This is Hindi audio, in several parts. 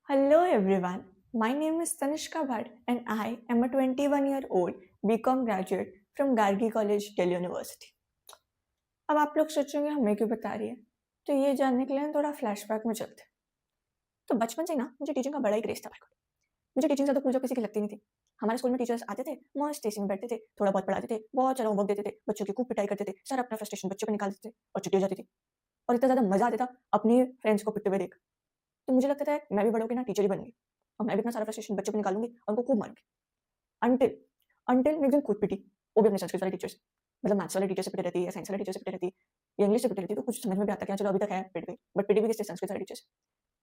Hello everyone, my name is Tanishka Bhatt and I am a 21-year-old BCom graduate from Gargi College, Delhi University. अब आप लोग सोचेंगे हमें क्यों बता रही है, तो ये जानने के लिए हम थोड़ा फ्लैशबैक में चलते हैं। तो बचपन से ही ना मुझे टीचिंग का बड़ा ही क्रेज था। मुझे टीचिंग ज़्यादा जो किसी की लगती नहीं थी। हमारे स्कूल में टीचर्स आते थे, मस्त एसी में बैठते थे, थोड़ा बहुत पढ़ाते थे, बहुत सारा होमवर्क देते थे, बच्चों की खूब पिटाई करते थे, सारा अपना फ्रस्ट्रेशन बच्चों पे निकाल देते थे और छुट्टी हो जाती थी। और इतना ज़्यादा मज़ा आता था अपने फ्रेंड्स को पिटते हुए देख। तो मुझे लगता था मैं भी बड़ा होके ना टीचर ही बनूँगी और मैं भी इतना सारा फ्रस्ट्रेशन बच्चों पे निकालूँगी और उनको खूब मारूँगी। अंटिल अंटिल मैं एक दिन खुद पिटी, वो भी अपने संस्कृत वाले टीचर से। मतलब मैथ्स वाले टीचर से पिटी रहती है या साइंस वाले टीचर से पिटी रहती है या इंग्लिश से पिटी रहती है, तो कुछ समझ में भी आता है कि चलो अभी तक है पिट गई, बट पिटी भी किससे? संस्कृत वाले टीचर से।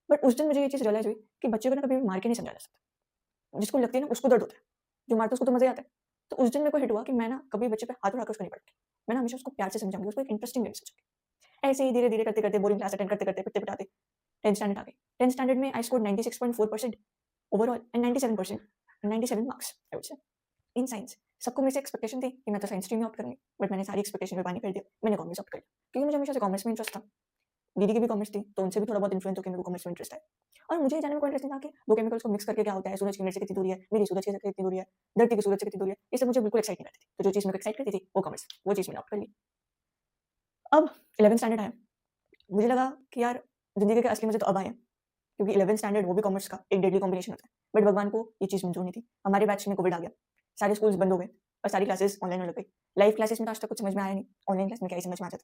बट उस दिन मुझे ये चीज़ रियलाइज़ हुई कि बच्चे को ना कभी भी मार के नहीं समझाया जा सकता। जिसको लगती है ना उसको दर्द होता है, जो मारता है उसको तो मज़ा ही आता है। तो उस दिन मेरे को हिट हुआ कि मैं ना कभी बच्चे पे हाथ उठाकर उसको नहीं पटकूँगी। मैं ना हमेशा उसको प्यार से समझाऊँगी, उसको एक इंटरेस्टिंग वे में समझाऊँगी। ऐसे ही धीरे-धीरे करते-करते बोरिंग क्लास अटेंड करते-करते, पिटते-पिटाते 10th स्टैंडर्ड आ गई। 10th स्टैंडर्ड में I scored 96.4% overall and 97%, 97 marks I would say in science. सबको मेरे से एक्सपेक्टेशन थी कि मैं तो साइंस स्ट्रीम में ऑप्ट करूँगी, बट मैंने सारी एक्सपेक्टेशन पे पानी फेर दिया। मैंने कॉमर्स ऑप्ट कर लिया क्योंकि मुझे हमेशा से कॉमर्स में इंटरेस्ट था। दीदी की भी कॉमर्स थी, तो उनसे भी थोड़ा बहुत इन्फ्लुएंस होके मेरे को कॉमर्स में इंटरेस्ट आया। और मुझे ये जानने में कोई इंटरेस्ट नहीं था कि वो केमिकल्स को मिक्स करके क्या होता है, सूरज की मेरे से कितनी दूरी है, मेरी सूरज से कितनी दूरी है, धरती की सूरज से कितनी दूरी है, ये सब मुझे बिल्कुल एक्साइट नहीं करती थी। तो जो चीज़ मेरे को एक्साइट करती थी वो कॉमर्स, वो चीज़ मैंने ऑप्ट कर ली। अब 11th स्टैंडर्ड आया, मुझे लगा कि यार ज़िंदगी के असली मज़े तो अब आए हैं, क्योंकि 11th स्टैंडर्ड वो भी कॉमर्स का एक डेडली कॉम्बिनेशन होता है। बट भगवान को ये चीज़ मंज़ूर नहीं थी। हमारे बैच में कोविड आ गया, सारे स्कूल्स बंद हो गए और सारी क्लासेस ऑनलाइन होने लग गई। लाइव क्लासेस में तो आज तक कुछ समझ में आया नहीं, ऑनलाइन क्लास में क्या ही समझ में आता था।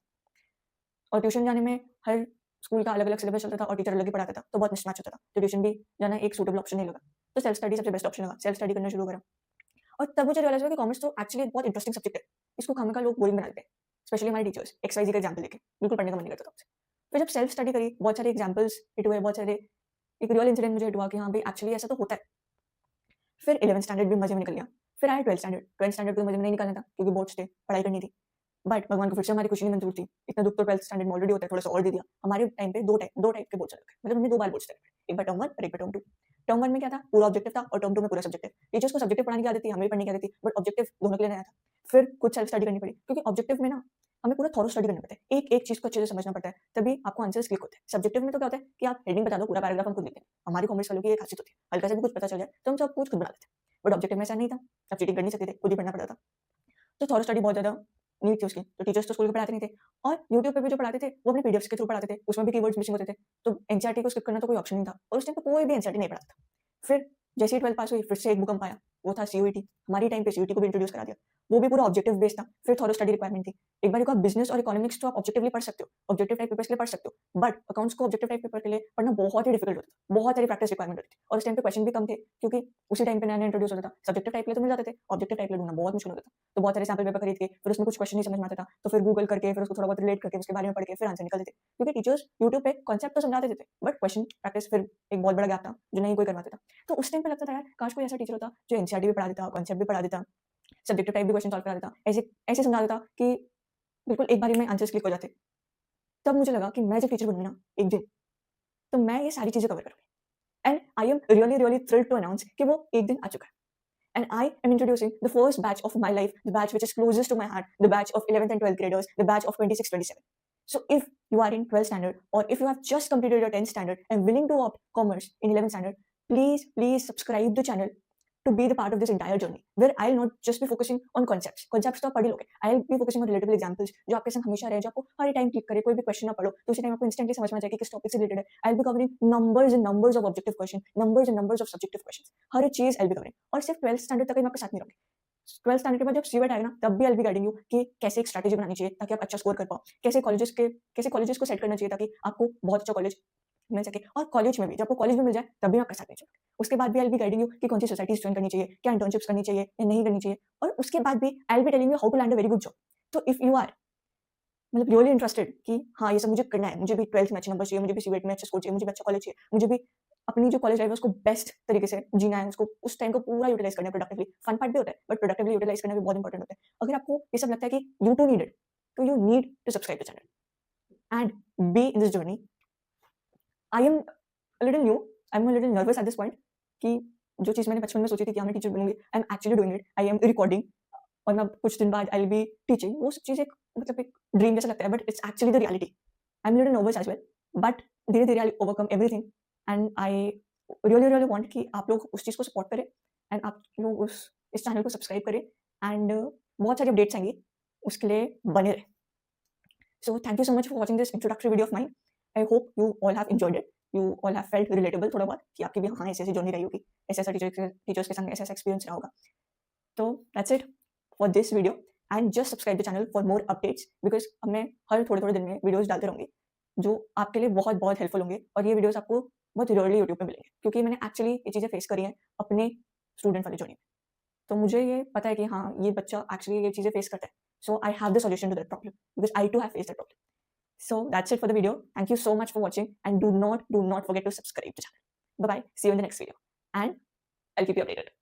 और ट्यूशन जाने में हर स्कूल का अलग-अलग सिलेबस चलता था और टीचर अलग ही पढ़ाता था, तो बहुत मिसमैच होता था। तो ट्यूशन भी जाना एक सूटेबल ऑप्शन नहीं लगा। तो सेल्फ स्टडी सबसे बेस्ट ऑप्शन लगा, सेल्फ स्टडी करना शुरू करा। और तब मुझे रियलाइज़ हुआ कि कॉमर्स तो एक्चुअली बहुत इंटरेस्टिंग सब्जेक्ट है। इसको खामखा लोग बोरिंग बना देते हैं, स्पेशली हमारे टीचर्स एक्स-वाई-ज़ेड का एग्जाम्पल देके, बिल्कुल पढ़ने का मन नहीं करता था मुझसे। फिर जब सेल्फ स्टडी करी, बहुत सारे एग्जाम्पल्स हिट हुए, बहुत सारे एक रियल इंसिडेंट मुझे हिट हुआ कि हाँ भाई एक्चुअली ऐसा तो होता है। फिर 11th स्टैंडर्ड भी मज़े में निकल गया। फिर आया 12th स्टैंडर्ड। 12th स्टैंडर्ड को मज़े में नहीं निकालना था क्योंकि बोर्ड्स थे, पढ़ाई करनी थी। बट भगवान को फिर से हमारी खुशी नहीं मंज़ूर थी। इतना दुःख तो 12th स्टैंडर्ड में ऑलरेडी होता है, थोड़ा-सा और दे दिया। हमारे टाइम पे 2 टाइप के बोर्ड्स अलग थे। मतलब हमने 2 बार बोर्ड्स देने पड़े। एक बार टर्म 1 और एक बार टर्म 2। टर्म 1 में क्या था? पूरा ऑब्जेक्टिव था और टर्म 2 में पूरा सब्जेक्टिव। टीचर्स को सब्जेक्टिव पढ़ाने की आदत थी, हमें भी पढ़ने की आदत थी, बट ऑब्जेक्टिव दोनों के लिए नया था। फिर खुद सेल्फ स्टडी करनी पड़ी क्योंकि ऑब्जेक्टिव में ना हमें पूरा थॉरो स्टडी करना पड़ता है। एक-एक चीज़ को अच्छे से समझना पड़ता है, तभी आपको आंसर्स क्लिक होते हैं। सब्जेक्टिव में तो क्या होता है कि आप हेडिंग बता दो, पूरा पैराग्राफ हम खुद लिख देंगे। हमारी कॉमर्स वालों की ये खासियत होती है। हल्का सा भी कुछ पता चल जाए, तो हम सब कुछ खुद बना लेते हैं। बट ऑब्जेक्टिव में ऐसा नहीं था। आप चीटिंग कर नहीं सकते थे, खुद ही पढ़ना पड़ता था। तो थॉरो स्टडी बहुत ज़्यादा नीड थी उसकी, तो टीचर्स तो स्कूल में पढ़ाते नहीं थे और यूट्यूब पे भी जो पढ़ाते थे, वो अपने पीडीएफ्स के थ्रू पढ़ाते थे, उसमें भी कीवर्ड्स मिसिंग होते थे, तो एनसीईआरटी को स्किप करना तो कोई ऑप्शन नहीं था और उस टाइम पे कोई भी एनसीईआरटी नहीं पढ़ाता था। फिर जैसे ही 12th पास हुई, फिर से एक भूकंप आया, वो था सीयूईटी। हमारे टाइम पे सीयूईटी को भी इंट्रोड्यूस करा दिया, वो भी पूरा ऑब्जेक्टिव बेस्ड था, फिर थॉरो स्टडी रिक्वायरमेंट थी। एक बार को आप बिज़नेस और इकोनॉमिक्स तो आप ऑब्जेक्टिवली पढ़ सकते हो, ऑब्जेक्टिव टाइप पेपर्स के लिए पढ़ सकते हो, बट अकाउंट्स को ऑब्जेक्टिव टाइप पेपर के लिए पढ़ना बहुत ही डिफिकल्ट होता था, बहुत सारी प्रैक्टिस रिक्वायरमेंट होती थी और उस टाइम पे क्वेश्चन भी कम थे क्योंकि उसी टाइम पे नया-नया इंट्रोड्यूस होता था। सब्जेक्टिव टाइप के लिए तो मिल जाते थे, ऑब्जेक्टिव टाइप के लिए ढूँढना बहुत मुश्किल होता था। तो बहुत सारे सैंपल पेपर खरीद के, फिर उसमें कुछ क्वेश्चन नहीं समझ में आता था, तो फिर गूगल करके, फिर उसको थोड़ा बहुत रिलेट करके, उसके बारे में पढ़ के फिर आंसर निकालते थे। क्योंकि टीचर्स यूट्यूब पे कॉन्सेप्ट तो समझा देते थे, बट क्वेश्चन प्रैक्टिस फिर एक बहुत बड़ा गैप था, जो नहीं कोई करवाता था। तो उस टाइम पे लगता था यार काश कोई ऐसा टीचर होता जो एनसीईआरटी भी पढ़ा देता, कॉन्सेप्ट भी पढ़ा देता, सब्जेक्टिव टाइप भी क्वेश्चन सॉल्व करा देता। ऐसे ऐसे समझा देता कि बिल्कुल एक बारी में आंसर्स क्लिक हो जाते। तब मुझे लगा कि मैं जब टीचर बनूँगी ना एक दिन, तो मैं ये सारी चीज़ें कवर करूँगी and I am really really thrilled to announce कि वो एक दिन आ चुका है। And I am introducing the first batch of my life, the batch which is closest to my heart, the batch of 11th and 12th graders, the batch of 26-27. So if you are in 12th standard or if you have just completed your 10th standard and willing to opt commerce in 11th standard, please subscribe the channel to be the part of this entire journey where I'll not just be focusing on concepts. Concepts तो आप पढ़ ही लोगे. I'll be focusing on relatable examples जो आपके संग हमेशा रहे, जो आपको हर टाइम क्लिक करे, कोई भी क्वेश्चन ना पढ़ो तो उसी टाइम आपको इंस्टेंटली समझ में आ जाए कि किस टॉपिक से रिलेटेड है. I'll be covering numbers and numbers of objective questions, numbers and numbers of subjective questions. हर चीज I'll be covering और सिर्फ 12th स्टैंडर्ड तक ही मैं आपके साथ नहीं रहूंगी. 12th स्टैंडर्ड के बाद जब सीवेट आएगा ना तब भी I'll be guiding you कि कैसे एक स्ट्रैटेजी बनानी चाहिए ताकि आप अच्छा स्कोर कर पाओ, कैसे कॉलेजेस को सेट करना चाहिए ताकि आपको बहुत अच्छा कॉलेज मिल सके और कॉलेज में भी जब आपको कॉलेज में मिल जाए तब भी आपका साथ नहीं छोड़ेंगे. उसके बाद भी I will be guiding you कि कौन सी सोसाइटीज ज्वाइन करनी चाहिए, क्या इंटर्नशिप्स करनी चाहिए या नहीं करनी चाहिए और उसके बाद भी I will be telling you how to land a very good job. तो इफ यू आर मतलब रियली इंटरेस्टेड कि हाँ ये सब मुझे करना है, मुझे भी 12th में अच्छे नंबर चाहिए, मुझे भी सीवेट में अच्छा स्कोर चाहिए, मुझे भी अच्छा कॉलेज चाहिए, मुझे भी अपनी जो कॉलेज लाइफ है उसको बेस्ट तरीके से जीना है, उसको उस टाइम को पूरा यूटिलाइज करना है प्रोडक्टिवली. फन पार्ट भी होता है बट प्रोडक्टिवली यूटिलाइज करना भी बहुत इंपॉर्टेंट होता है. अगर आपको ये सब लगता है कि यू टू नीड इट तो you need to subscribe the channel and be in this journey. I am a little new. I'm a little nervous at this point कि जो चीज़ मैंने बचपन में सोची थी कि हाँ मैं टीचर बनूंगी, I am actually doing it. I am recording और मैं कुछ दिन बाद आई विल बी टीचिंग. वो सब चीज़ एक मतलब एक ड्रीम जैसा लगता है but it's actually the reality. I am little nervous as well but धीरे धीरे I overcome everything and I really really want कि आप लोग उस चीज़ को सपोर्ट करें एंड आप लोग इस चैनल को सब्सक्राइब करें एंड बहुत सारी अपडेट्स आएंगी, उसके लिए बने रहें। So thank you so much for watching this introductory video of mine. I hope you all have enjoyed it. You all have felt relatable थोड़ा बहुत कि आपकी भी हाँ ऐसी जर्नी रही होगी, ऐसा टीचर्स के संग ऐसा एक्सपीरियंस रहा होगा। तो that's it for this video and just subscribe the channel for more updates because अब मैं हर थोड़े दिन में वीडियोस डालते रहूँगी जो आपके लिए बहुत बहुत हेल्पफुल होंगे और ये वीडियोस आपको बहुत रेयरली यूट्यूब पे मिलेंगे क्योंकि मैंने एक्चुअली ये चीज़ें फेस करी हैं अपने स्टूडेंट वाली जर्नी में। तो मुझे ये पता है कि हाँ ये बच्चा एक्चुअली ये चीज़ें फेस करता है, so I have the solution to that problem because I too have face that problem. So that's it for the video. Thank you so much for watching and do not forget to subscribe to the channel. Bye bye. See you in the next video and I'll keep you updated.